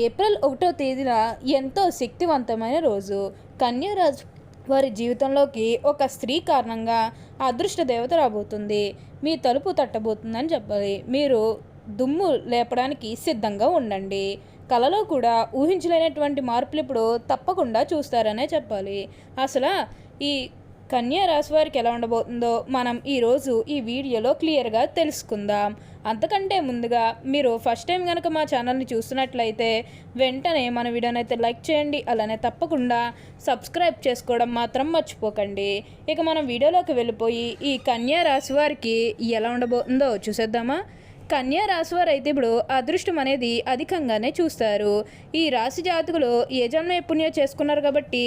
April 1వ తేదీన ఎంతో శక్తివంతమైన రోజు. కన్యా రాశి వారి జీవితంలోకి ఒక స్త్రీ కారణంగా అదృష్ట దేవత రాబోతుంది. మీ తలుపు తట్టబోతుందని చెప్పాలి. మీరు దుమ్ము లేపడానికి సిద్ధంగా ఉండండి. కలలో కూడా ఊహించలేనటువంటి మార్పులు ఇప్పుడు తప్పకుండా చూస్తారనే చెప్పాలి. అసలు ఈ కన్యా రాశి వారికి ఎలా ఉండబోతుందో మనం ఈరోజు ఈ వీడియోలో క్లియర్గా తెలుసుకుందాం. అంతకంటే ముందుగా మీరు ఫస్ట్ టైం కనుక మా ఛానల్ని చూస్తున్నట్లయితే వెంటనే మన వీడియోని అయితే లైక్ చేయండి. అలానే తప్పకుండా సబ్స్క్రైబ్ చేసుకోవడం మాత్రం మర్చిపోకండి. ఇక మనం వీడియోలోకి వెళ్ళిపోయి ఈ కన్యా రాశి వారికి ఎలా ఉండబోతుందో చూసేద్దామా. కన్యా రాశి వారు అయితే ఇప్పుడు అదృష్టం అనేది అధికంగానే చూస్తారు. ఈ రాశి జాతకులు ఏ జన్మ పుణ్యం చేసుకున్నారు కాబట్టి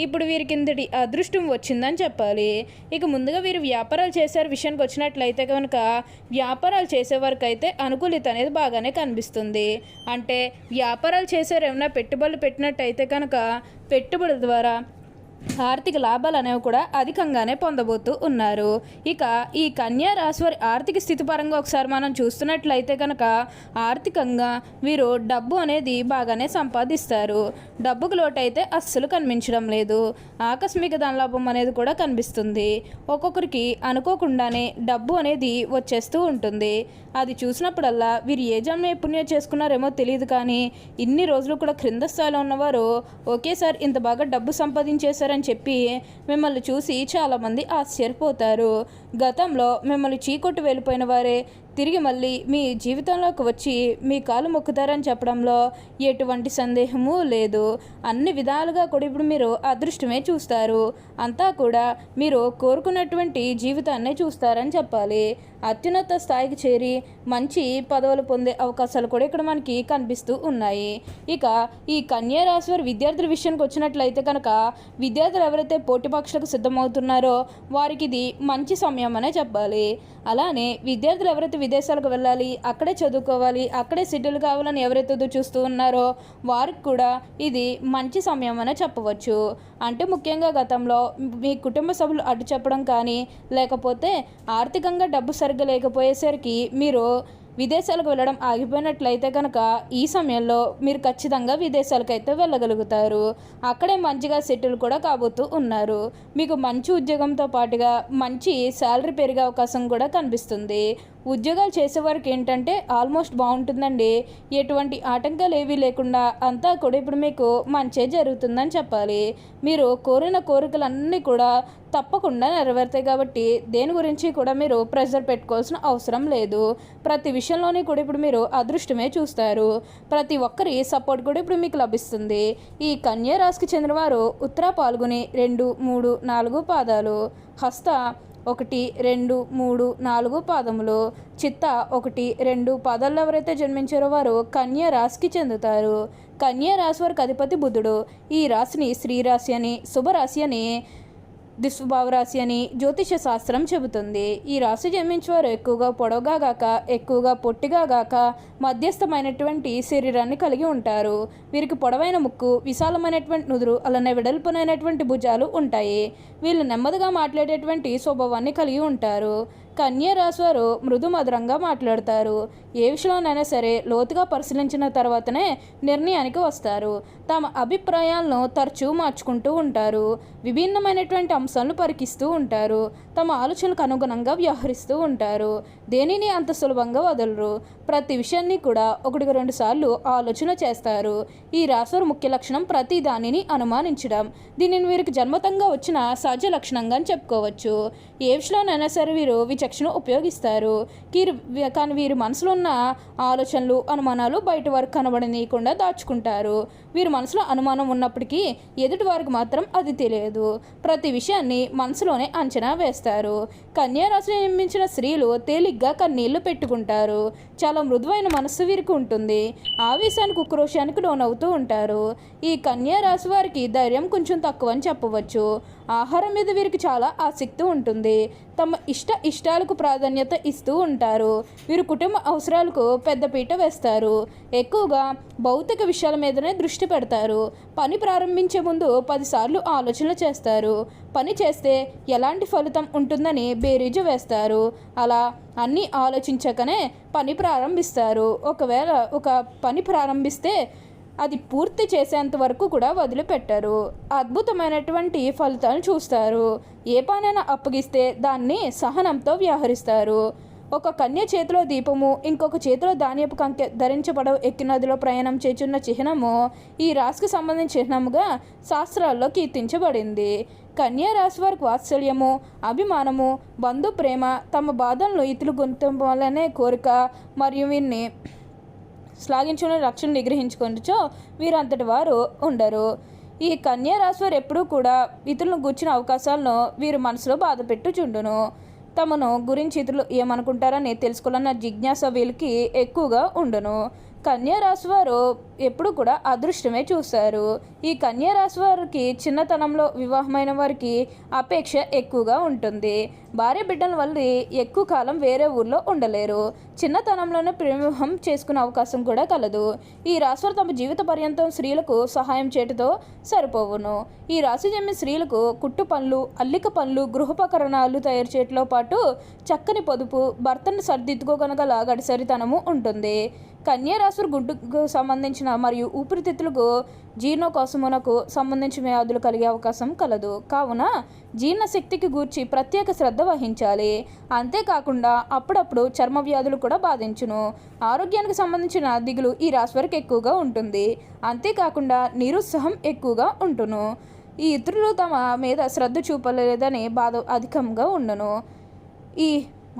ఇప్పుడు వీరికి ఇంతటి అదృష్టం వచ్చిందని చెప్పాలి. ఇక ముందుగా వీరు వ్యాపారాలు చేసే విషయానికి వచ్చినట్లయితే కనుక వ్యాపారాలు చేసేవారికి అయితే అనుకూలిత అనేది బాగానే కనిపిస్తుంది. అంటే వ్యాపారాలు చేసేవారు ఏమైనా పెట్టుబడులు పెట్టినట్టయితే కనుక పెట్టుబడుల ద్వారా ఆర్థిక లాభాలు అనేవి కూడా అధికంగానే పొందబోతూ ఉన్నారు. ఇక ఈ కన్యా రాశి వారి ఆర్థిక స్థితి పరంగా ఒకసారి మనం చూస్తున్నట్లయితే కనుక ఆర్థికంగా వీరు డబ్బు అనేది బాగానే సంపాదిస్తారు. డబ్బుకు లోటు అయితే అస్సలు కనిపించడం లేదు. ఆకస్మిక ధనలాభం అనేది కూడా కనిపిస్తుంది. ఒక్కొక్కరికి అనుకోకుండానే డబ్బు అనేది వచ్చేస్తూ ఉంటుంది. అది చూసినప్పుడల్లా వీరు ఏ జన్మ పుణ్యం చేసుకున్నారేమో తెలియదు, కానీ ఇన్ని రోజులు కూడా క్రింద స్థాయిలో ఉన్నవారు ఒకేసారి ఇంత బాగా డబ్బు సంపాదించేశారని చెప్పి మిమ్మల్ని చూసి చాలామంది ఆశ్చర్యపోతారు. గతంలో మిమ్మల్ని చీకొట్టు వెళ్ళిపోయిన వారే తిరిగి మళ్ళీ మీ జీవితంలోకి వచ్చి మీ కాలు మొక్కుతారని చెప్పడంలో ఎటువంటి సందేహము లేదు. అన్ని విధాలుగా కూడా ఇప్పుడు మీరు అదృష్టమే చూస్తారు. అంతా కూడా మీరు కోరుకున్నటువంటి జీవితాన్నే చూస్తారని చెప్పాలి. అత్యున్నత స్థాయికి చేరి మంచి పదవులు పొందే అవకాశాలు కూడా ఇక్కడ మనకి కనిపిస్తూ ఉన్నాయి. ఇక ఈ కన్యా రాశి వారి విద్యార్థుల విషయానికి వచ్చినట్లయితే కనుక విద్యార్థులు ఎవరైతే పోటీ పరీక్షలకు సిద్ధమవుతున్నారో వారికి ఇది మంచి సమయం అనే చెప్పాలి. అలానే విద్యార్థులు ఎవరైతే విదేశాలకు వెళ్ళాలి, అక్కడే చదువుకోవాలి, అక్కడే సెటిల్ కావాలని ఎవరైతే చూస్తూ ఉన్నారో వారికి కూడా ఇది మంచి సమయం అనే చెప్పవచ్చు. అంటే ముఖ్యంగా గతంలో మీ కుటుంబ సభ్యులు అడ్డు చెప్పడం కానీ లేకపోతే ఆర్థికంగా డబ్బు సరిగ్గా లేకపోయేసరికి మీరు విదేశాలకు వెళ్ళడం ఆగిపోయినట్లయితే కనుక ఈ సమయంలో మీరు ఖచ్చితంగా విదేశాలకైతే వెళ్ళగలుగుతారు. అక్కడే మంచిగా సెటిల్ కూడా కాబోతూ ఉన్నారు. మీకు మంచి ఉద్యోగంతో పాటుగా మంచి శాలరీ పెరిగే అవకాశం కూడా కనిపిస్తుంది. ఉద్యోగాలు చేసేవారికి ఏంటంటే ఆల్మోస్ట్ బాగుంటుందండి. ఎటువంటి ఆటంకాలు ఏవీ లేకుండా అంతా కూడా ఇప్పుడు మీకు మంచే జరుగుతుందని చెప్పాలి. మీరు కోరిన కోరికలన్నీ కూడా తప్పకుండా నెరవేరుతాయి కాబట్టి దేని గురించి కూడా మీరు ప్రెషర్ పెట్టుకోవాల్సిన అవసరం లేదు. ప్రతి విషయంలోని కూడా ఇప్పుడు మీరు అదృష్టమే చూస్తారు. ప్రతి ఒక్కరి సపోర్ట్ కూడా ఇప్పుడు మీకు లభిస్తుంది. ఈ కన్యా రాశికి చెందినవారు ఉత్తర పాల్గొని 2, 3, 4 పాదాలు, హస్త 1, 2, 3, 4 పాదములు, చిత్త 1, 2 పాదాల్లో ఎవరైతే జన్మించారో వారు కన్యా రాశికి చెందుతారు. కన్యా రాశి వారికి అధిపతి బుధుడు. ఈ రాశిని శ్రీరాశి అని, శుభరాశి అని, దిస్వభావరాశి అని జ్యోతిష శాస్త్రం చెబుతుంది. ఈ రాశి జన్మించేవారు ఎక్కువగా పొడవుగా గాక ఎక్కువగా పొట్టిగా గాక మధ్యస్థమైనటువంటి శరీరాన్ని కలిగి ఉంటారు. వీరికి పొడవైన ముక్కు, విశాలమైనటువంటి నుదురు, అలానే వెడల్పునైనటువంటి భుజాలు ఉంటాయి. వీళ్ళు నెమ్మదిగా మాట్లాడేటువంటి స్వభావాన్ని కలిగి ఉంటారు. కన్యా రాశి వారు మృదు మధురంగా మాట్లాడతారు. ఏ విషయంలోనైనా సరే లోతుగా పరిశీలించిన తర్వాతనే నిర్ణయానికి వస్తారు. తమ అభిప్రాయాలను తరచూ మార్చుకుంటూ ఉంటారు. విభిన్నమైనటువంటి అంశాలను పరికిస్తూ ఉంటారు. తమ ఆలోచనలకు అనుగుణంగా వ్యవహరిస్తూ ఉంటారు. దేనిని అంత సులభంగా వదలరు. ప్రతి విషయాన్ని కూడా 1-2 సార్లు ఆలోచన చేస్తారు. ఈ రాశివారి ముఖ్య లక్షణం ప్రతి దానిని అనుమానించడం. దీనిని వీరికి జన్మతంగా వచ్చిన సహజ లక్షణంగా చెప్పుకోవచ్చు. ఏ విషయంలోనైనా సరే వీరు విచక్షణ ఉపయోగిస్తారు. కానీ వీరి మనసులో ఉన్న ఆలోచనలు, అనుమానాలు బయట వారికి కనబడనీయకుండా దాచుకుంటారు. వీరి మనసులో అనుమానం ఉన్నప్పటికీ ఎదుటి వారికి మాత్రం అది తెలియదు. ప్రతి విషయాన్ని మనసులోనే అంచనా వేస్తారు. కన్యా రాశిని నిర్మించిన స్త్రీలు తేలిగ్గా కన్నీళ్లు పెట్టుకుంటారు. చాలా మృదువైన మనస్సు వీరికి ఉంటుంది. ఆవేశానికి, ఉక్రోషానికి లోనవుతూ ఉంటారు. ఈ కన్యా రాశి వారికి ధైర్యం కొంచెం తక్కువ అని చెప్పవచ్చు. ఆహారం మీద వీరికి చాలా ఆసక్తి ఉంటుంది. తమ ఇష్టాలకు ప్రాధాన్యత ఇస్తూ ఉంటారు. వీరు కుటుంబ అవసరాలకు పెద్దపీట వేస్తారు. ఎక్కువగా భౌతిక విషయాల మీదనే దృష్టి పెడతారు. పని ప్రారంభించే ముందు 10 సార్లు ఆలోచన చేస్తారు. పని చేస్తే ఎలాంటి ఫలితం ఉంటుందని బేరీజు వేస్తారు. అలా అన్నీ ఆలోచించకనే పని ప్రారంభిస్తారు. ఒకవేళ ఒక పని ప్రారంభిస్తే అది పూర్తి చేసేంత వరకు కూడా వదిలిపెట్టరు. అద్భుతమైనటువంటి ఫలితాలను చూస్తారు. ఏ పనైనా అప్పగిస్తే దాన్ని సహనంతో వ్యవహరిస్తారు. ఒక కన్య చేతిలో దీపము, ఇంకొక చేతిలో ధాన్యపు కంకె ధరించబడవు ఎక్కి నదిలో ప్రయాణం చేస్తున్న చిహ్నము ఈ రాశికి సంబంధించిన చిహ్నముగా శాస్త్రాల్లో కీర్తించబడింది. కన్యా రాశి వారికి వాత్సల్యము, అభిమానము, బంధు ప్రేమ, తమ బాధలను ఇతరులు గుర్తింపాలనే కోరిక మరియు వీరిని శ్లాఘించుకుని రక్షణ నిగ్రహించుకొనిచో వీరంతటి వారు ఉండరు. ఈ కన్యా రాశి వారు ఎప్పుడూ కూడా ఇతరులను గూర్చిన అవకాశాలను వీరు మనసులో బాధ పెట్టుచుండును. తమను గురించి ఇతరులు ఏమనుకుంటారని తెలుసుకోవాలన్న జిజ్ఞాస వీళ్ళకి ఎక్కువగా ఉండును. కన్యా రాశి వారు ఎప్పుడు కూడా అదృష్టమే చూస్తారు. ఈ కన్యా రాశి వారికి చిన్నతనంలో వివాహమైన వారికి అపేక్ష ఎక్కువగా ఉంటుంది. భార్య బిడ్డల వల్ల ఎక్కువ కాలం వేరే ఊర్లో ఉండలేరు. చిన్నతనంలోనే వివాహం చేసుకునే అవకాశం కూడా కలదు. ఈ రాశి వారు తమ జీవిత పర్యంతం స్త్రీలకు సహాయం చేయటంతో సరిపోవును. ఈ రాశి చెందిన స్త్రీలకు కుట్టు పనులు, అల్లిక పనులు, గృహోపకరణాలు తయారు చేయటంతో పాటు చక్కని పొదుపు, భర్తను సర్దిద్దుకోగలగల గడిసరితనము ఉంటుంది. కన్యా రాశి గుడ్డుకు సంబంధించిన మరియు ఊపిరితిత్తులకు జీర్ణకోశమునకు సంబంధించిన వ్యాధులు కలిగే అవకాశం కలదు. కావున జీర్ణశక్తికి గూర్చి ప్రత్యేక శ్రద్ధ వహించాలి. అంతేకాకుండా అప్పుడప్పుడు చర్మ వ్యాధులు కూడా బాధించును. ఆరోగ్యానికి సంబంధించిన దిగులు ఈ రాశి వారికి ఎక్కువగా ఉంటుంది. అంతేకాకుండా నిరుత్సాహం ఎక్కువగా ఉంటును. ఈ ఇతరులు తమ మీద శ్రద్ధ చూపలేదని బాధ అధికంగా ఉండును. ఈ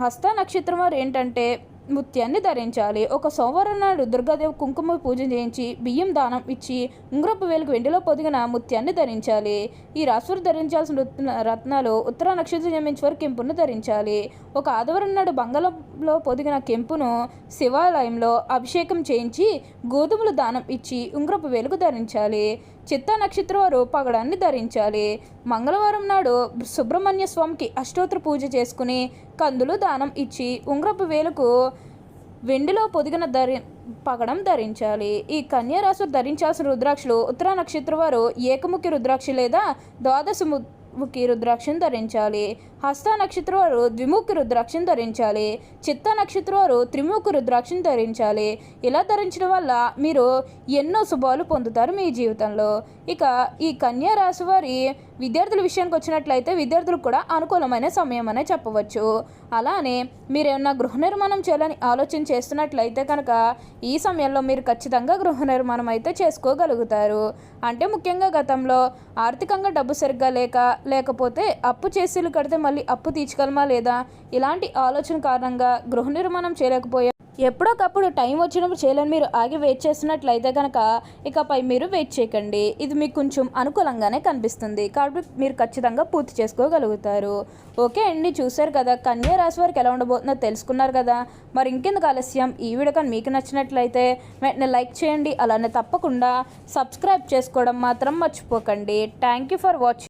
హస్త నక్షత్రం వారు ఏంటంటే ముత్యాన్ని ధరించాలి. ఒక సోమవారం నాడు దుర్గాదేవి కుంకుమ పూజ చేయించి బియ్యం దానం ఇచ్చి ఉంగరపు వేలుకు వెండిలో పొదిగిన ముత్యాన్ని ధరించాలి. ఈ రాశివారు ధరించాల్సిన రత్నాలు ఉత్తర నక్షత్రం జన్మించే వారు కెంపును ధరించాలి. ఒక ఆదివారం నాడు బంగాళంలో పొదిగిన కెంపును శివాలయంలో అభిషేకం చేయించి గోధుమలు దానం ఇచ్చి ఉంగరపు వేలుకు ధరించాలి. చిత్తా నక్షత్రం వారు పగడాన్ని ధరించాలి. మంగళవారం నాడు సుబ్రహ్మణ్య స్వామికి అష్టోత్తర పూజ చేసుకుని కందులు దానం ఇచ్చి ఉంగరపు వేలుకు వెండిలో పొదిగిన పగడం ధరించాలి. ఈ కన్యా రాశి ధరించాల్సిన రుద్రాక్షలు ఉత్తర నక్షత్రం వారు ఏకముఖి రుద్రాక్ష లేదా ద్వాదశముఖి రుద్రాక్షను ధరించాలి. హస్త నక్షత్రం వారు ద్విముఖి రుద్రాక్షను ధరించాలి. చిత్త నక్షత్రం వారు త్రిముఖి రుద్రాక్షను ధరించాలి. ఇలా ధరించడం వల్ల మీరు ఎన్నో శుభాలు పొందుతారు మీ జీవితంలో. ఇక ఈ కన్యా రాశి వారి విద్యార్థుల విషయానికి వచ్చినట్లయితే విద్యార్థులకు కూడా అనుకూలమైన సమయం అనే చెప్పవచ్చు. అలానే మీరు ఏమన్నా గృహ నిర్మాణం చేయాలని ఆలోచన చేస్తున్నట్లయితే కనుక ఈ సమయంలో మీరు ఖచ్చితంగా గృహ నిర్మాణం అయితే చేసుకోగలుగుతారు. అంటే ముఖ్యంగా గతంలో ఆర్థికంగా డబ్బు సరిగ్గా లేకపోతే అప్పు చేసీలు కడితే మళ్ళీ అప్పు తీర్చగలమా లేదా ఇలాంటి ఆలోచన కారణంగా గృహ నిర్మాణం చేయలేకపోయారు. ఎప్పుడోకప్పుడు టైం వచ్చినప్పుడు చేయాలని మీరు ఆగి వెయిట్ చేసినట్లయితే కనుక ఇకపై మీరు వెయిట్ చేయకండి. ఇది మీకు కొంచెం అనుకూలంగానే కనిపిస్తుంది కాబట్టి మీరు ఖచ్చితంగా పూర్తి చేసుకోగలుగుతారు. ఓకే అండి, చూశారు కదా కన్యా రాశి వారికి ఎలా ఉండబోతుందో తెలుసుకున్నారు కదా. మరి ఇంకెందుకు ఆలస్యం, ఈ వీడియో కానీ మీకు నచ్చినట్లయితే వెంటనే లైక్ చేయండి. అలానే తప్పకుండా సబ్స్క్రైబ్ చేసుకోవడం మాత్రం మర్చిపోకండి. Thank you for watching.